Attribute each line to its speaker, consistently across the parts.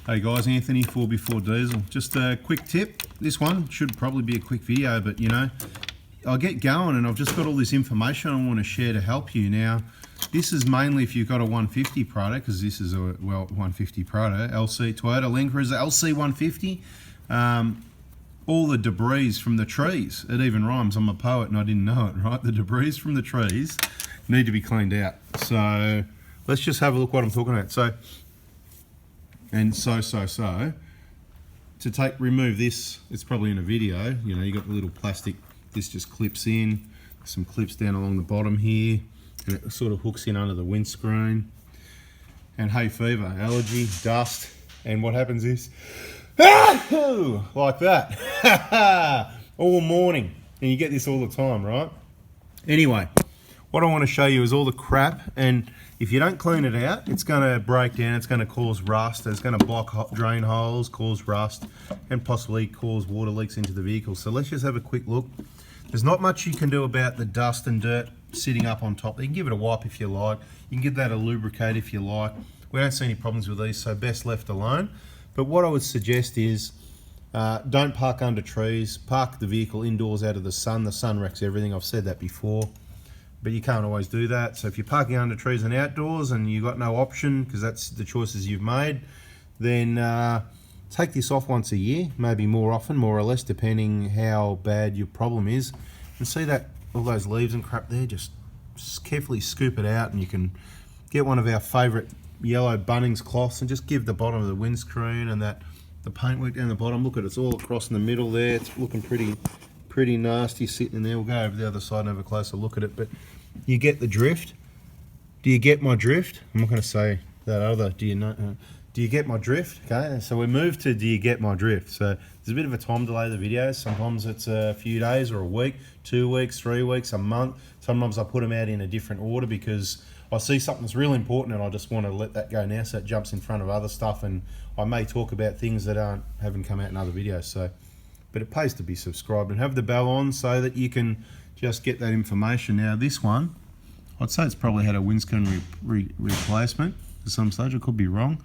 Speaker 1: Hey guys, Anthony, 4x4 Diesel. Just a quick tip. This one should probably be a quick video, but you know, I'll get going and I've just got all this information I want to share to help you. Now, this is mainly if you've got a 150 Prado, because this is a, well, 150 Prado, LC, Toyota Land Cruiser LC 150. All the debris from the trees, it even rhymes, I'm a poet and I didn't know it, right? The debris from the trees need to be cleaned out. So, let's just have a look what I'm talking about. To remove this, it's probably in a video, you know, you got the little plastic, this just clips in, some clips down along the bottom here, and it sort of hooks in under the windscreen. And hay fever, allergy, dust, and what happens is, like that, all morning, and you get this all the time, right? Anyway, what I want to show you is all the crap, and if you don't clean it out, it's going to break down, it's going to cause rust, it's going to block drain holes, cause rust, and possibly cause water leaks into the vehicle. So let's just have a quick look. There's not much you can do about the dust and dirt sitting up on top. You can give it a wipe if you like, you can give that a lubricate if you like. We don't see any problems with these, so best left alone. But what I would suggest is, don't park under trees, park the vehicle indoors out of the sun. The sun wrecks everything, I've said that before. But you can't always do that. So if you're parking under trees and outdoors and you've got no option, because that's the choices you've made, then take this off once a year, maybe more often, more or less, depending how bad your problem is. And see that, all those leaves and crap there, just carefully scoop it out, and you can get one of our favourite yellow Bunnings cloths and just give the bottom of the windscreen and the paintwork down the bottom. Look at it, it's all across in the middle there. It's looking pretty nasty sitting in there. We'll go over the other side and have a closer look at it, but you get the drift. Do you get my drift? I'm not going to say that other, do you get my drift? Okay, so we moved to do you get my drift. So there's a bit of a time delay of the videos. Sometimes it's a few days or a week, 2 weeks, 3 weeks, a month. Sometimes I put them out in a different order because I see something that's really important and I just want to let that go now, so it jumps in front of other stuff, and I may talk about things that haven't come out in other videos. So, but it pays to be subscribed and have the bell on so that you can just get that information. Now this one, I'd say it's probably had a windscreen replacement at some stage. I could be wrong.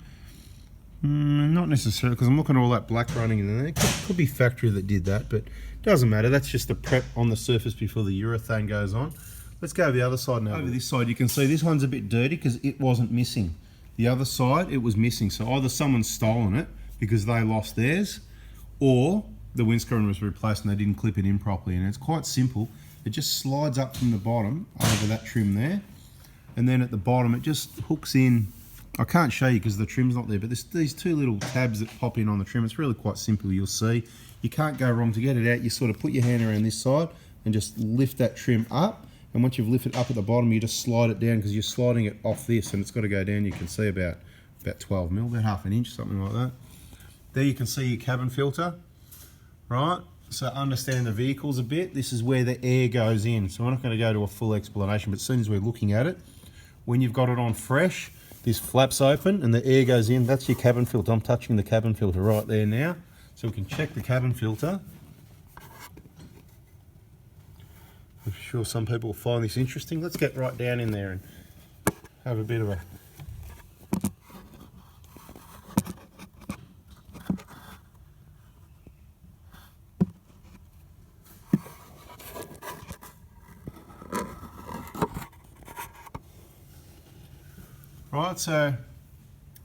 Speaker 1: Not necessarily, because I'm looking at all that black running in there. It could be factory that did that, but it doesn't matter. That's just the prep on the surface before the urethane goes on. Let's go over the other side now. Over this side, you can see this one's a bit dirty because it wasn't missing. The other side, it was missing. So either someone's stolen it because they lost theirs, or the windscreen was replaced and they didn't clip it in properly. And it's quite simple. It just slides up from the bottom over that trim there, and then at the bottom it just hooks in. I can't show you because the trim's not there, but there's these two little tabs that pop in on the trim. It's really quite simple, you'll see. You can't go wrong. To get it out, you sort of put your hand around this side and just lift that trim up. And once you've lifted it up at the bottom, you just slide it down, because you're sliding it off this, and it's got to go down. You can see about 12 mil, about half an inch, something like that. There you can see your cabin filter, right? So understand the vehicles a bit. This is where the air goes in. So we're not going to go to a full explanation, but as soon as we're looking at it, when you've got it on fresh, this flaps open and the air goes in. That's your cabin filter. I'm touching the cabin filter right there now. So we can check the cabin filter. I'm sure some people will find this interesting. Let's get right down in there and have a bit of a... Right, so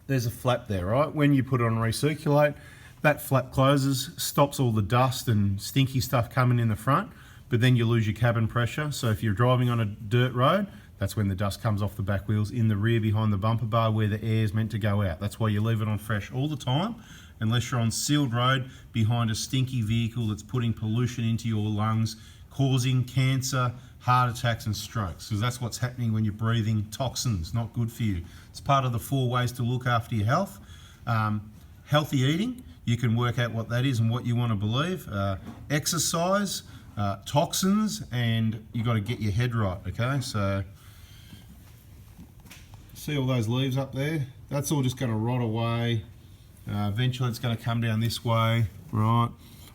Speaker 1: there's a flap there, right? When you put it on recirculate, that flap closes, stops all the dust and stinky stuff coming in the front, but then you lose your cabin pressure. So if you're driving on a dirt road, that's when the dust comes off the back wheels in the rear behind the bumper bar where the air is meant to go out. That's why you leave it on fresh all the time, unless you're on sealed road behind a stinky vehicle that's putting pollution into your lungs, causing cancer, heart attacks and strokes, because that's what's happening when you're breathing toxins. Not good for you. It's part of the 4 ways to look after your health. Healthy eating, you can work out what that is and what you want to believe. Exercise, toxins, and you got to get your head right, okay? So see all those leaves up there? That's all just going to rot away. Eventually it's going to come down this way, right?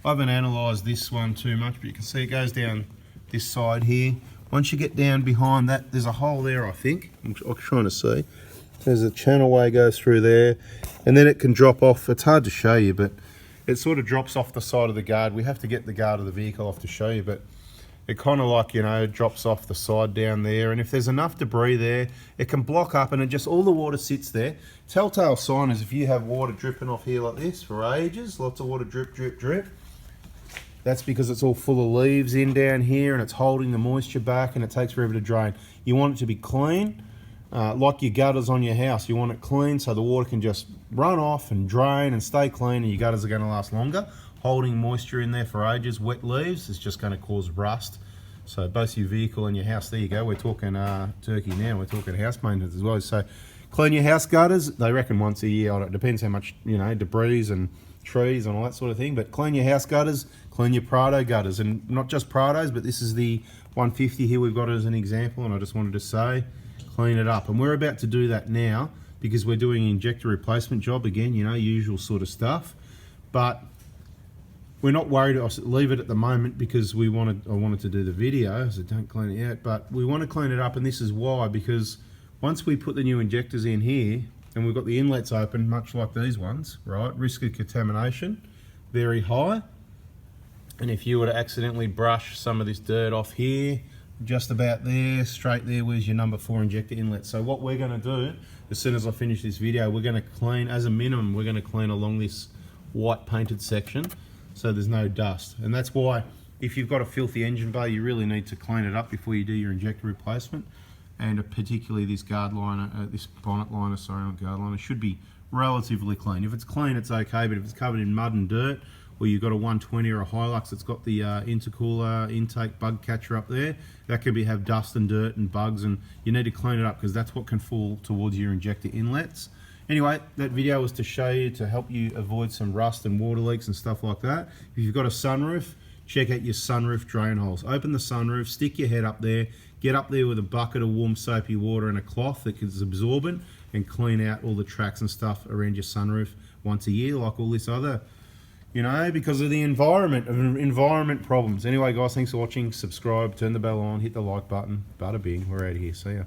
Speaker 1: I haven't analysed this one too much, but you can see it goes down this side here. Once you get down behind that, there's a hole there, I think. I'm trying to see. There's a channel way goes through there, and then it can drop off. It's hard to show you, but it sort of drops off the side of the guard. We have to get the guard of the vehicle off to show you, but it kind of like, you know, drops off the side down there. And if there's enough debris there, it can block up and it just, all the water sits there. Telltale sign is if you have water dripping off here like this for ages, lots of water drip, drip, drip. That's because it's all full of leaves in down here and it's holding the moisture back and it takes forever to drain. You want it to be clean, like your gutters on your house. You want it clean so the water can just run off and drain and stay clean, and your gutters are going to last longer. Holding moisture in there for ages, wet leaves, is just going to cause rust. So both your vehicle and your house, there you go. We're talking turkey now, we're talking house maintenance as well. So clean your house gutters, they reckon once a year. It depends how much, you know, debris and trees and all that sort of thing, but clean your house gutters, clean your Prado gutters, and not just Prados, but this is the 150 here we've got as an example, and I just wanted to say, clean it up. And we're about to do that now because we're doing an injector replacement job again, you know, usual sort of stuff. But we're not worried. I'll leave it at the moment because I wanted to do the video, so don't clean it yet. But we want to clean it up, and this is why, because once we put the new injectors in here and we've got the inlets open, much like these ones, right? Risk of contamination very high. And if you were to accidentally brush some of this dirt off here, just about there, straight there, where's your number 4 injector inlet. So what we're going to do, as soon as I finish this video, we're going to clean, as a minimum, we're going to clean along this white painted section so there's no dust. And that's why if you've got a filthy engine bay, you really need to clean it up before you do your injector replacement. And particularly this guard liner, this bonnet liner, sorry, not guard liner, should be relatively clean. If it's clean, it's okay, but if it's covered in mud and dirt, or you've got a 120 or a Hilux that's got the intercooler intake bug catcher up there, that can have dust and dirt and bugs, and you need to clean it up because that's what can fall towards your injector inlets. Anyway, that video was to show you, to help you avoid some rust and water leaks and stuff like that. If you've got a sunroof, check out your sunroof drain holes. Open the sunroof, stick your head up there, get up there with a bucket of warm soapy water and a cloth that is absorbent, and clean out all the tracks and stuff around your sunroof once a year, like all this other, you know, because of the environment problems. Anyway, guys, thanks for watching. Subscribe, turn the bell on, hit the like button. Bada bing. We're out of here. See ya.